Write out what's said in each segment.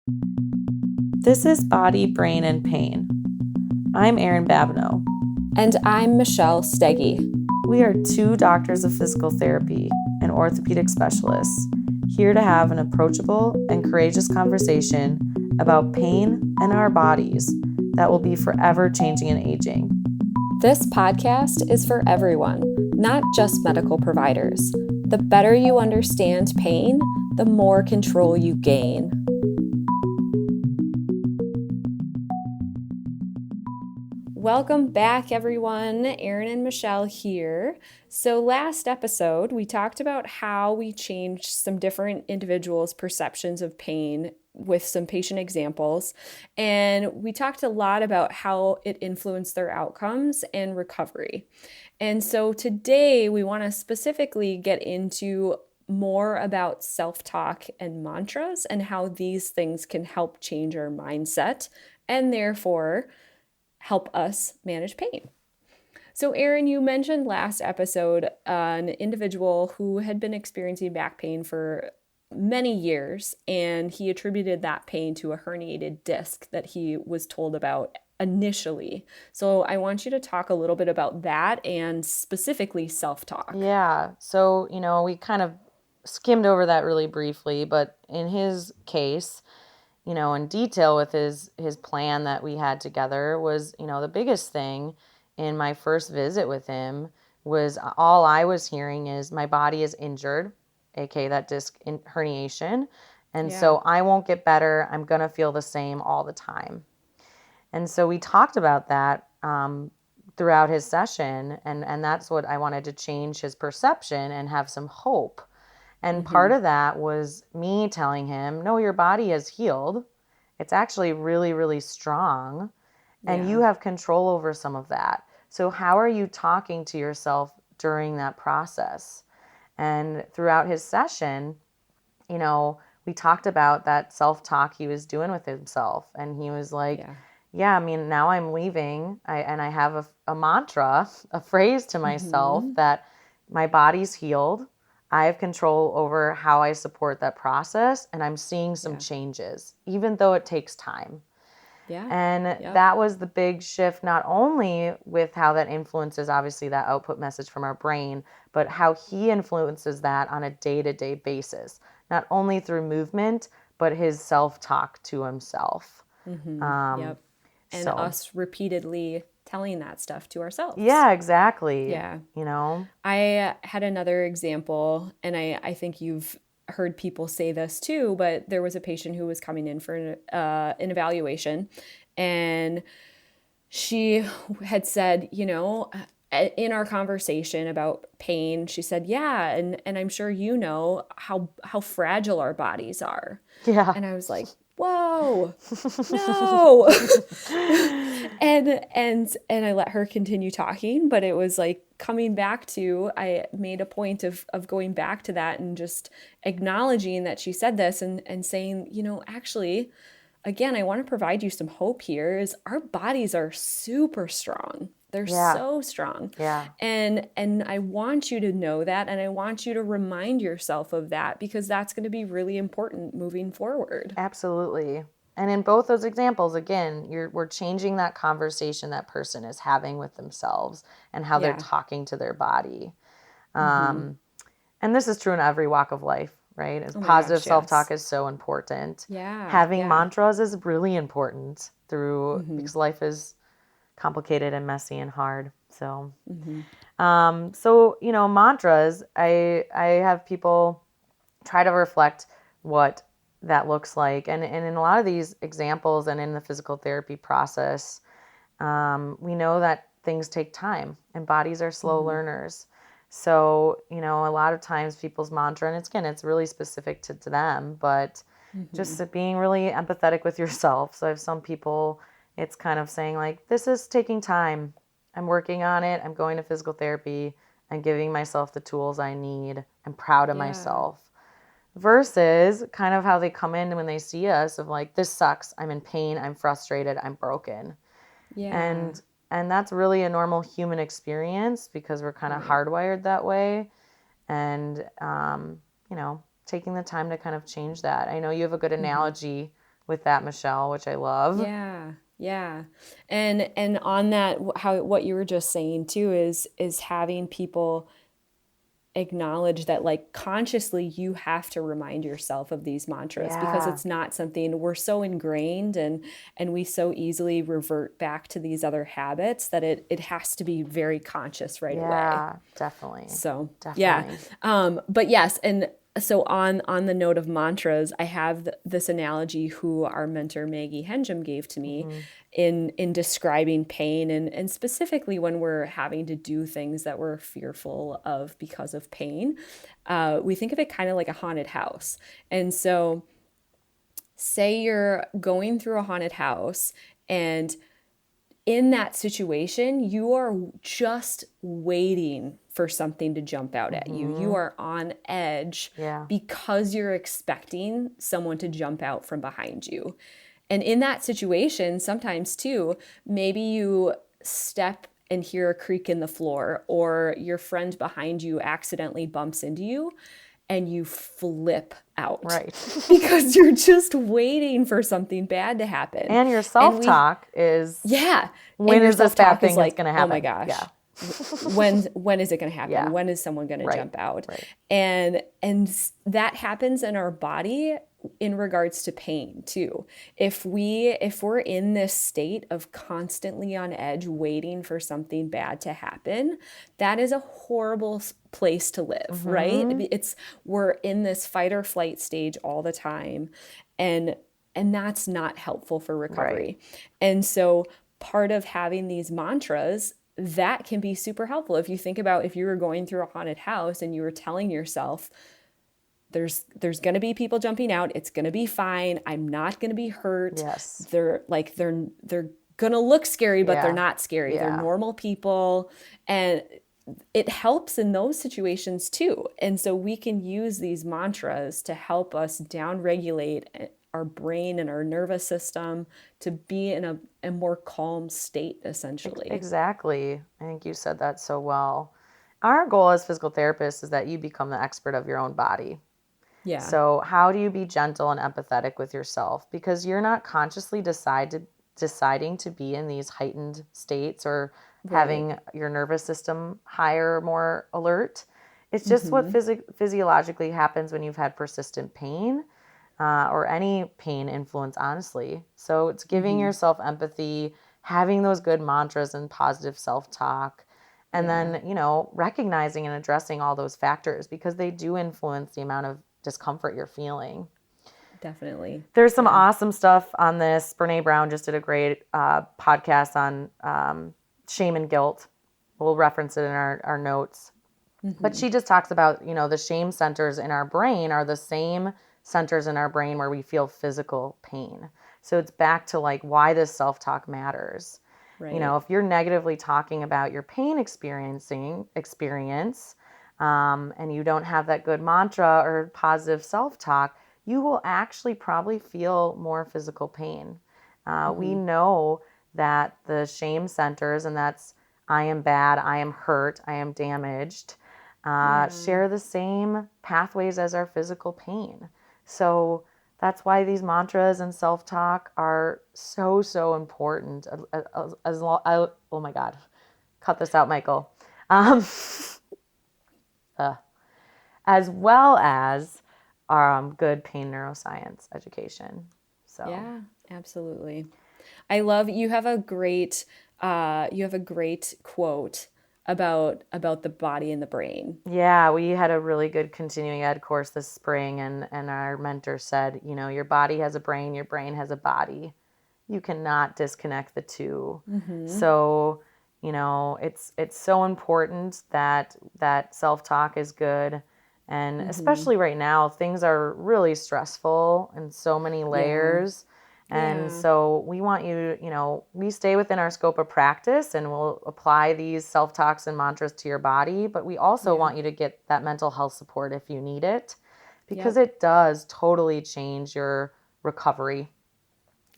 This is Body, Brain, and Pain. I'm Erin Babineau. And I'm Michelle Steggy. We are two doctors of physical therapy and orthopedic specialists, here to have an approachable and courageous conversation about pain and our bodies that will be forever changing and aging. This podcast is for everyone, not just medical providers. The better you understand pain, the more control you gain. Welcome back, everyone. Erin and Michelle here. So last episode, we talked about how we changed some different individuals' perceptions of pain with some patient examples. And we talked a lot about how it influenced their outcomes and recovery. And so today we want to specifically get into more about self-talk and mantras and how these things can help change our mindset and therefore help us manage pain. So, Erin, you mentioned last episode an individual who had been experiencing back pain for many years, and he attributed that pain to a herniated disc that he was told about initially. So I want you to talk a little bit about that and specifically self-talk. Yeah. So, we kind of skimmed over that really briefly, but in his case, in detail with his plan that we had together was, the biggest thing in my first visit with him was all I was hearing is my body is injured, aka that disc herniation. And so I won't get better. I'm going to feel the same all the time. And so we talked about that throughout his session. And that's what I wanted to change his perception and have some hope. And part of that was me telling him, no, your body is healed. It's actually really, really strong. And you have control over some of that. So how are you talking to yourself during that process? And throughout his session, we talked about that self-talk he was doing with himself. And he was like, now I'm leaving. I have a mantra, a phrase to myself that my body's healed. I have control over how I support that process, and I'm seeing some changes, even though it takes time. That was the big shift, not only with how that influences, obviously, that output message from our brain, but how he influences that on a day-to-day basis, not only through movement, but his self-talk to himself. And us repeatedly telling that stuff to ourselves. Yeah, exactly. Yeah. I had another example, and I think you've heard people say this too, but there was a patient who was coming in for an evaluation, and she had said, in our conversation about pain, she said, and I'm sure how fragile our bodies are. Yeah. And I was like, whoa, no. and I let her continue talking, but it was like coming back to, I made a point of going back to that and just acknowledging that she said this and saying, actually, again, I want to provide you some hope here is our bodies are super strong. They're so strong. Yeah. And I want you to know that, and I want you to remind yourself of that, because that's going to be really important moving forward. Absolutely. And in both those examples, again, we're changing that conversation that person is having with themselves and how they're talking to their body. And this is true in every walk of life, right? Positive self-talk is so important. Yeah. Having mantras is really important because life is complicated and messy and hard. So, mantras, I have people try to reflect what that looks like. And in a lot of these examples and in the physical therapy process, we know that things take time and bodies are slow learners. So, a lot of times people's mantra, and it's really specific to them, but just being really empathetic with yourself. So I have some people, it's kind of saying like, this is taking time. I'm working on it. I'm going to physical therapy. I'm giving myself the tools I need. I'm proud of myself. Versus kind of how they come in when they see us of like, this sucks. I'm in pain. I'm frustrated. I'm broken. Yeah. And that's really a normal human experience because we're kind of hardwired that way. And, taking the time to kind of change that. I know you have a good analogy with that, Michelle, which I love. Yeah. Yeah. And on that, how what you were just saying too is having people acknowledge that like consciously you have to remind yourself of these mantras because Yeah. it's not something we're so ingrained and we so easily revert back to these other habits that it has to be very conscious right away. Yeah, definitely. So yeah, Definitely. but yes, and so on the note of mantras, I have this analogy who our mentor Maggie Henjum gave to me Hmm. in describing pain and specifically when we're having to do things that we're fearful of because of pain. We think of it kind of like a haunted house, and so say you're going through a haunted house and in that situation, you are just waiting for something to jump out at you. You Hmm. are on edge Yeah. because you're expecting someone to jump out from behind you. And in that situation, sometimes too, maybe you step and hear a creak in the floor, or your friend behind you accidentally bumps into you and you flip out Right. because you're just waiting for something bad to happen. And your And we self-talk is, yeah. And when your is this bad self-talk is thing that's like, going to "Oh my happen? Yeah. gosh, when is it going to happen? Yeah. When is someone going to Right. jump out?" Right. And that happens in our body in regards to pain too. If we're in this state of constantly on edge waiting for something bad to happen, that is a horrible place to live, right? Hmm. It's we're in this fight or flight stage all the time and and that's not helpful for Right. recovery. And so part of having these mantras that can be super helpful. If you think about if you were going through a haunted house and you were telling yourself there's going to be people jumping out, it's going to be fine, I'm not going to be hurt. Yes. They're going to look scary but they're Yeah. not scary. They're Yeah. normal people and it helps in those situations too. And so we can use these mantras to help us down regulate our brain and our nervous system to be in a more calm state, essentially. Exactly. I think you said that so well. Our goal as physical therapists is that you become the expert of your own body. Yeah, So, how do you be gentle and empathetic with yourself? Because you're not consciously deciding to be in these heightened states or right. having your nervous system higher, more alert. It's just what Mm-hmm. physiologically happens when you've had persistent pain or any pain influence, honestly. So, it's giving Mm-hmm. yourself empathy, having those good mantras and positive self talk. And Yeah, then, recognizing and addressing all those factors because they do influence the amount of discomfort you're feeling. definitely. There's some Yeah. awesome stuff on this. Brene Brown just did a great podcast on shame and guilt. We'll reference it in our notes. But Mm-hmm. she just talks about, the shame centers in our brain are the same centers in our brain where we feel physical pain. So it's back to like why this self-talk matters. Right. If you're negatively talking about your pain experience, and you don't have that good mantra or positive self-talk, you will actually probably feel more physical pain. We Mm-hmm. know that the shame centers, and that's I am bad, I am hurt, I am damaged, Yeah, share the same pathways as our physical pain. So that's why these mantras and self talk are so, so important. Oh my God, cut this out, Michael. Um, uh, as well as good pain neuroscience education. So, yeah, absolutely. I love you have a great quote about the body and the brain. yeah, we had a really good continuing ed course this spring, and our mentor said, your body has a brain, your brain has a body. You cannot disconnect the two. Mm-hmm. So, it's so important that self-talk is good. And Mm-hmm. especially right now, things are really stressful in so many Yeah. layers. And Yeah. so we want you, we stay within our scope of practice and we'll apply these self-talks and mantras to your body, but we also Yeah. want you to get that mental health support if you need it because Yep. it does totally change your recovery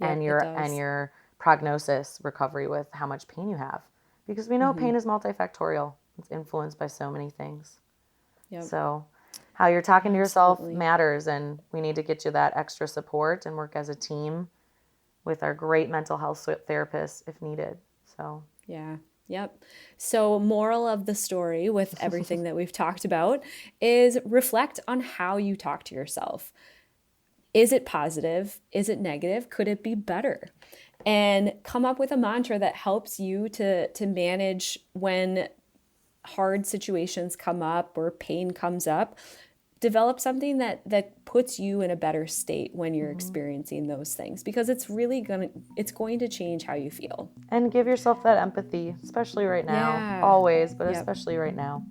and Yep, it and does. your prognosis recovery with how much pain you have because we know Mm-hmm. pain is multifactorial. It's influenced by so many things. Yep. So how you're talking to yourself Absolutely. matters, and we need to get you that extra support and work as a team with our great mental health therapists if needed. So, Yeah. Yep. So, moral of the story with everything that we've talked about is reflect on how you talk to yourself. Is it positive? Is it negative? Could it be better? And come up with a mantra that helps you to manage when hard situations come up or pain comes up. Develop something that puts you in a better state when you're mhm. experiencing those things, because it's going to change how you feel. And give yourself that empathy, especially right now. Yeah. Always, but Yep. especially right now.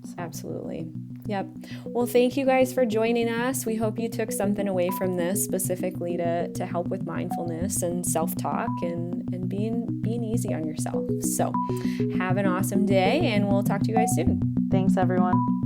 So, Absolutely. Yep. Well, thank you guys for joining us. We hope you took something away from this specifically to help with mindfulness and self-talk and being easy on yourself. So have an awesome day, and we'll talk to you guys soon. thanks, everyone.